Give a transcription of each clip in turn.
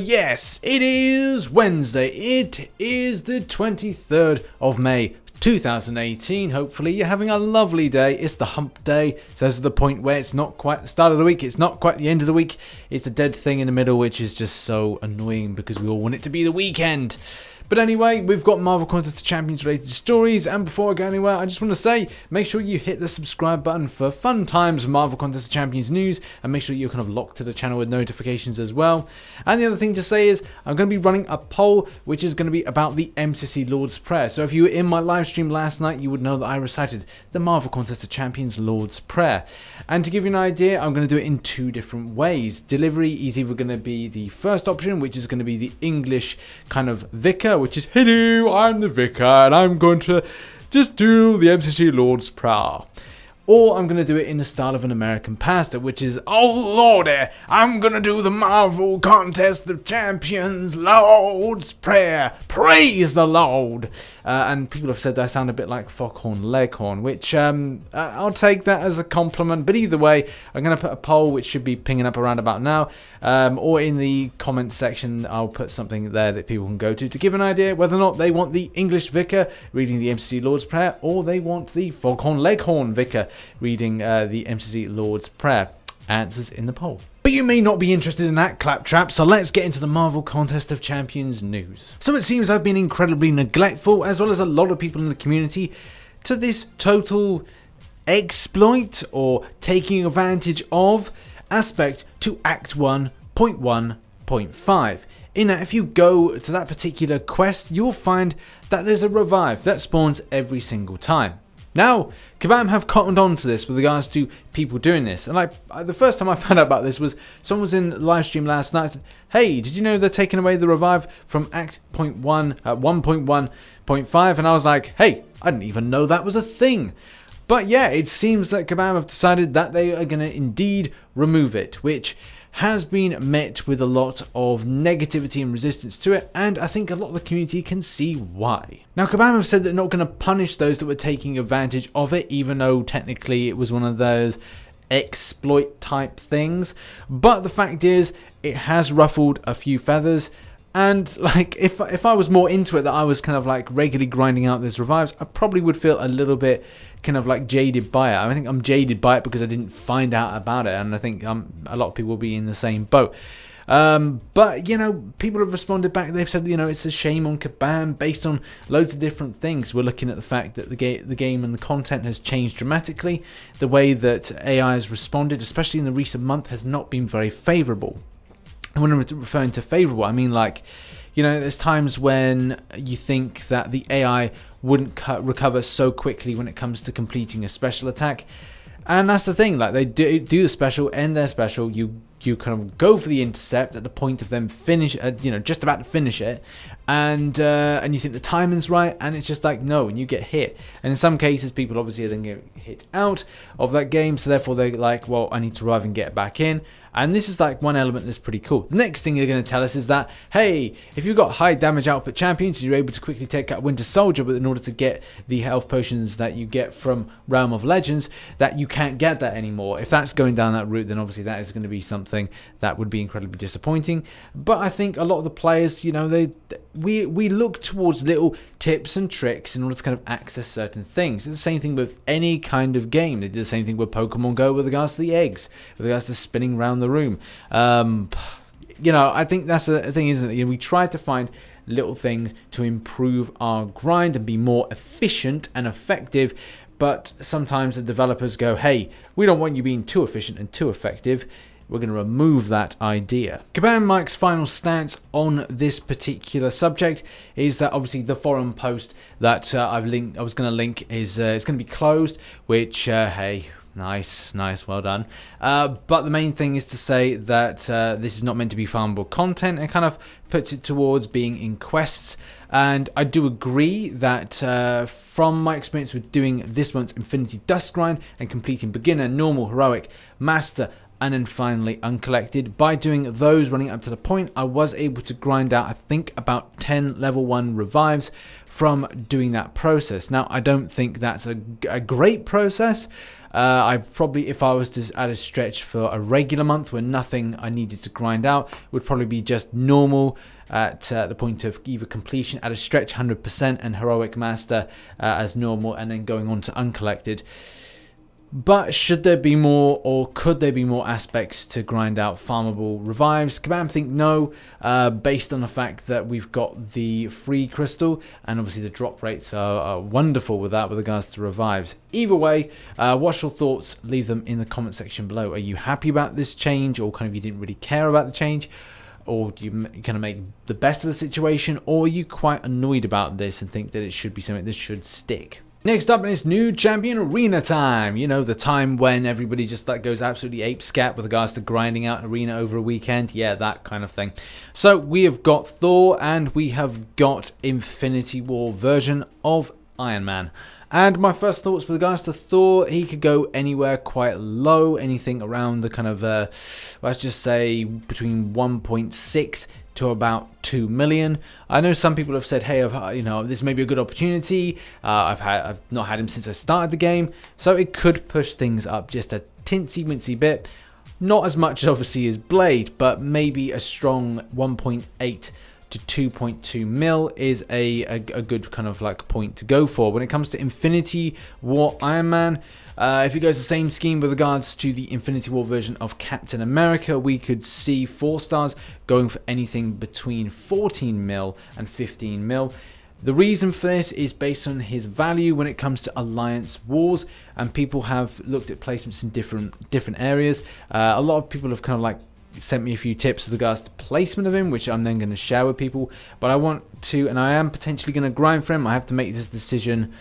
yes, it is Wednesday. It is the 23rd of May 2018. Hopefully you're having a lovely day. It's the hump day, so this is the point where it's not quite the start of the week, it's not quite the end of the week, it's the dead thing in the middle, which is just so annoying because we all want it to be the weekend. But anyway, we've got Marvel Contest of Champions related stories, and before I go anywhere, I just want to say, make sure you hit the subscribe button for fun times Marvel Contest of Champions news, and make sure you're kind of locked to the channel with notifications as well. And the other thing to say is, I'm going to be running a poll, which is going to be about the MCOC Lord's Prayer. So if you were in my live stream last night, you would know that I recited the Marvel Contest of Champions Lord's Prayer. And to give you an idea, I'm going to do it in two different ways. Delivery is either going to be the first option, which is going to be the English kind of vicar, which is, hello, I'm the vicar, and I'm going to just do the MCOC Lord's Prayer. Or I'm going to do it in the style of an American pastor, which is, oh lordy, I'm going to do the Marvel Contest of Champions Lord's Prayer. Praise the Lord. And people have said that I sound a bit like Foghorn Leghorn, which I'll take that as a compliment. But either way, I'm going to put a poll, which should be pinging up around about now. Or in the comment section, I'll put something there that people can go to give an idea whether or not they want the English vicar reading the MCOC Lord's Prayer, or they want the Foghorn Leghorn vicar reading the MCOC Lord's Prayer. Answers in the poll. But you may not be interested in that, claptrap, so let's get into the Marvel Contest of Champions news. So it seems I've been incredibly neglectful, as well as a lot of people in the community, to this total exploit or taking advantage of aspect to Act 1.1.5. In that, if you go to that particular quest, you'll find that there's a revive that spawns every single time. Now, Kabam have cottoned on to this with regards to people doing this, and the first time I found out about this was someone was in live stream last night and said, hey, did you know they're taking away the revive from Act 1.1.5? And I was like, hey, I didn't even know that was a thing. But yeah, it seems that Kabam have decided that they are going to indeed remove it, which has been met with a lot of negativity and resistance to it, and I think a lot of the community can see why. Now, Kabam have said they're not going to punish those that were taking advantage of it, even though technically it was one of those exploit type things, but the fact is, it has ruffled a few feathers. And like, if I was more into it, that I was kind of like regularly grinding out those revives, I probably would feel a little bit kind of like jaded by it. I think I'm jaded by it because I didn't find out about it, and I think a lot of people will be in the same boat. But you know, people have responded back. They've said, you know, it's a shame on Kabam based on loads of different things. We're looking at the fact that the game and the content has changed dramatically. The way that AI has responded, especially in the recent month, has not been very favourable. And when I'm referring to favourable, I mean, like, you know, there's times when you think that the AI wouldn't recover so quickly when it comes to completing a special attack. And that's the thing, like, they do the special, end their special, you kind of go for the intercept at the point of them just about to finish it, and you think the timing's right, and it's just like, no, and you get hit. And in some cases, people obviously then get hit out of that game, so therefore they're like, well, I need to revive and get back in. And this is like one element that's pretty cool. The next thing they're going to tell us is that, hey, if you've got high damage output champions, you're able to quickly take out Winter Soldier, but in order to get the health potions that you get from Realm of Legends, that you can't get that anymore. If that's going down that route, then obviously that is going to be something that would be incredibly disappointing. But I think a lot of the players, you know, we look towards little tips and tricks in order to kind of access certain things. It's the same thing with any kind of game. They did the same thing with Pokemon Go with regards to the eggs, with regards to spinning around the room. You know, I think that's a thing, isn't it? You know, we try to find little things to improve our grind and be more efficient and effective, but sometimes the developers go, hey, we don't want you being too efficient and too effective. We're going to remove that idea. Kabam Mike's final stance on this particular subject is that obviously the forum post that I was going to link is it's going to be closed, which hey, nice, well done. But the main thing is to say that this is not meant to be farmable content, and kind of puts it towards being in quests. And I do agree that from my experience with doing this month's Infinity Dust grind and completing beginner, normal, heroic, master, and then finally uncollected, by doing those running up to the point, I was able to grind out, I think, about 10 level 1 revives from doing that process. Now, I don't think that's a great process, I probably, if I was to add a stretch for a regular month where nothing I needed to grind out, would probably be just normal at the point of either completion at a stretch 100% and heroic master as normal, and then going on to uncollected. But should there be more, or could there be more aspects to grind out farmable revives? Kabam think no, based on the fact that we've got the free crystal, and obviously the drop rates are wonderful with that with regards to revives. Either way, what's your thoughts? Leave them in the comment section below. Are you happy about this change, or kind of you didn't really care about the change? Or do you kind of make the best of the situation, or are you quite annoyed about this and think that it should be something that should stick? Next up is new champion arena time. You know, the time when everybody just goes absolutely ape scat with regards to grinding out arena over a weekend. Yeah, that kind of thing. So we have got Thor, and we have got Infinity War version of Iron Man. And my first thoughts with regards to Thor, he could go anywhere quite low, anything around the kind of, let's just say between 1.6 to about 2 million. I know some people have said, hey, this may be a good opportunity. I've not had him since I started the game, so it could push things up just a tinsy wincy bit. Not as much obviously as Blade, but maybe a strong 1.8 to 2.2 mil is a good kind of like point to go for. When it comes to Infinity War Iron Man, if it goes the same scheme with regards to the Infinity War version of Captain America, we could see 4 stars going for anything between 14 mil and 15 mil. The reason for this is based on his value when it comes to Alliance Wars, and people have looked at placements in different areas. A lot of people have kind of like sent me a few tips with regards to placement of him, which I'm then going to share with people. But I want to, and I am potentially going to grind for him. I have to make this decision,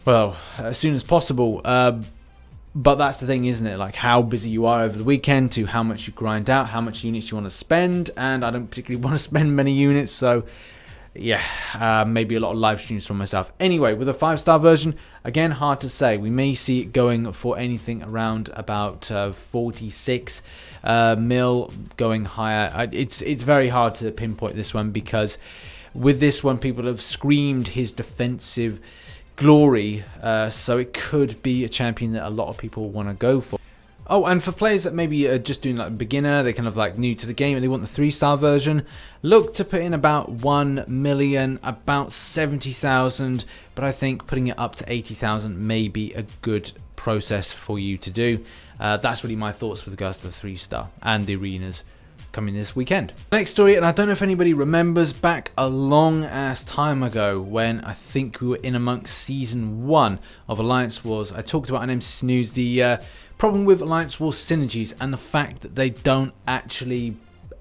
well, as soon as possible. But that's the thing, isn't it? Like how busy you are over the weekend to how much you grind out, how much units you want to spend. And I don't particularly want to spend many units, so yeah, maybe a lot of live streams from myself. Anyway, with a 5-star version, again, hard to say. We may see it going for anything around about 46 mil, going higher. It's very hard to pinpoint this one, because with this one, people have screamed his defensive glory, so it could be a champion that a lot of people want to go for. Oh, and for players that maybe are just doing like a beginner, they're kind of like new to the game and they want the 3-star version, look to put in about 1 million, about 70,000, but I think putting it up to 80,000 may be a good process for you to do. That's really my thoughts with regards to the 3-star and the arenas coming this weekend. Next story, and I don't know if anybody remembers back a long ass time ago when I think we were in amongst season 1 of Alliance Wars. I talked about on MC News the problem with Alliance Wars synergies and the fact that they don't actually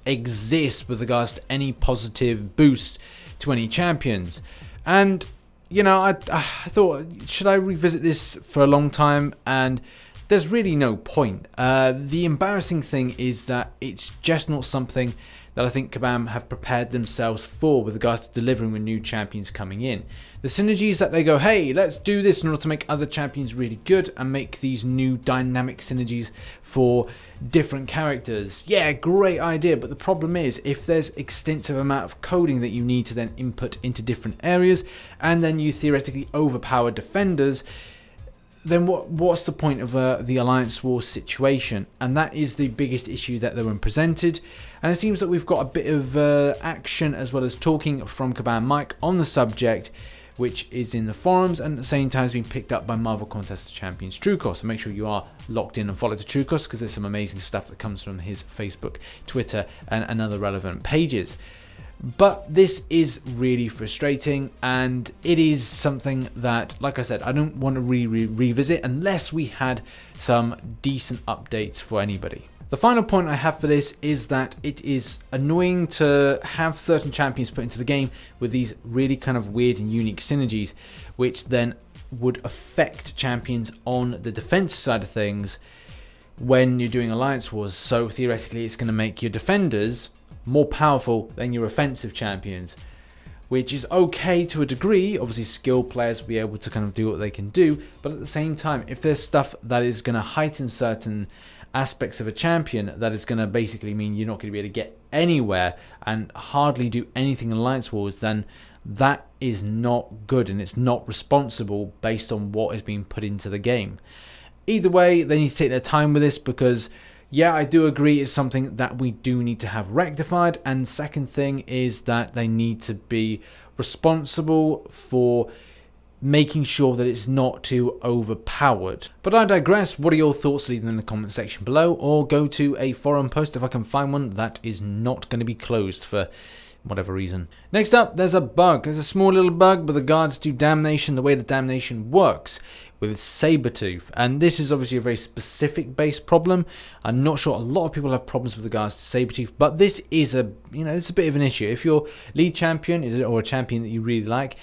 exist with regards to any positive boost to any champions. And you know, I thought, should I revisit this for a long time? And there's really no point. The embarrassing thing is that it's just not something that I think Kabam have prepared themselves for with regards to delivering with new champions coming in. The synergies that they go, hey, let's do this in order to make other champions really good and make these new dynamic synergies for different characters. Yeah, great idea, but the problem is if there's extensive amount of coding that you need to then input into different areas, and then you theoretically overpower defenders, then what's the point of the Alliance War situation? And that is the biggest issue that they were presented. And it seems that we've got a bit of action as well as talking from Kabam Mike on the subject, which is in the forums, and at the same time has been picked up by Marvel Contest of Champions Truecourse. So make sure you are locked in and follow the Truecourse, because there's some amazing stuff that comes from his Facebook, Twitter, and other relevant pages. But this is really frustrating, and it is something that, like I said, I don't want to revisit unless we had some decent updates for anybody. The final point I have for this is that it is annoying to have certain champions put into the game with these really kind of weird and unique synergies, which then would affect champions on the defense side of things when you're doing Alliance Wars. So theoretically, it's going to make your defenders more powerful than your offensive champions, which is okay to a degree. Obviously, skilled players will be able to kind of do what they can do, but at the same time, if there's stuff that is going to heighten certain aspects of a champion, that is going to basically mean you're not going to be able to get anywhere and hardly do anything in Alliance Wars, then that is not good, and it's not responsible based on what is being put into the game. Either way, they need to take their time with this because, yeah, I do agree it's something that we do need to have rectified. And second thing is that they need to be responsible for making sure that it's not too overpowered. But I digress. What are your thoughts? Leave them in the comment section below, or go to a forum post if I can find one that is not going to be closed for whatever reason. Next up, there's a bug. There's a small little bug with regards to Damnation, the way that Damnation works with Sabertooth. And this is obviously a very specific base problem. I'm not sure a lot of people have problems with regards to Sabertooth, but this is it's a bit of an issue. If your lead champion or a champion that you really like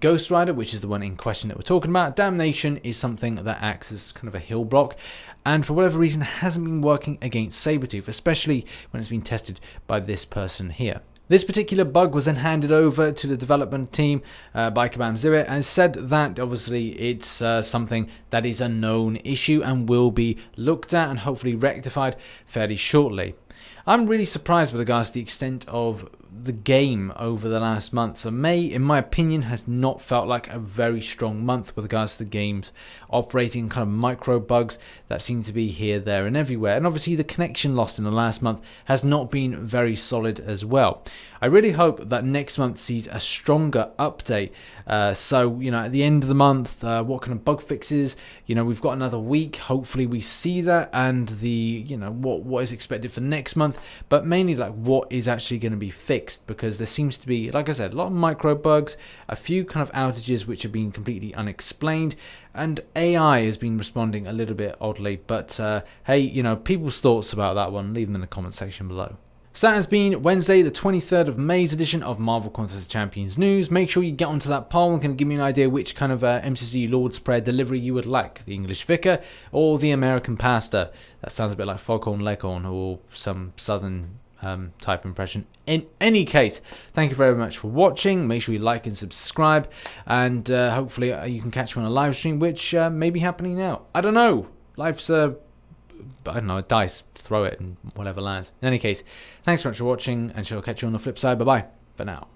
Ghost Rider, which is the one in question that we're talking about, Damnation is something that acts as kind of a hill block, and for whatever reason hasn't been working against Sabertooth, especially when it's been tested by this person here. This particular bug was then handed over to the development team by Kabam Zero, and said that obviously it's something that is a known issue and will be looked at and hopefully rectified fairly shortly. I'm really surprised with regards to the extent of the game over the last month. So May, in my opinion, has not felt like a very strong month with regards to the game's operating kind of micro bugs that seem to be here, there and everywhere. And obviously the connection lost in the last month has not been very solid as well. I really hope that next month sees a stronger update. So, at the end of the month, what kind of bug fixes? We've got another week. Hopefully we see that, and the, what is expected for next month, but mainly like what is actually going to be fixed, because there seems to be, like I said, a lot of micro bugs, a few kind of outages which have been completely unexplained, and AI has been responding a little bit oddly. But hey, people's thoughts about that one, leave them in the comment section below. So that has been Wednesday, the 23rd of May's edition of Marvel Contest of Champions News. Make sure you get onto that poll and can give me an idea which kind of MCC Lord's Prayer delivery you would like. The English Vicar or the American Pastor. That sounds a bit like Foghorn Leghorn or some southern type impression. In any case, thank you very much for watching. Make sure you like and subscribe. And hopefully you can catch me on a live stream, which may be happening now. I don't know. Life's a dice, throw it and whatever lands. In any case, thanks so much for watching, and shall catch you on the flip side. Bye bye for now.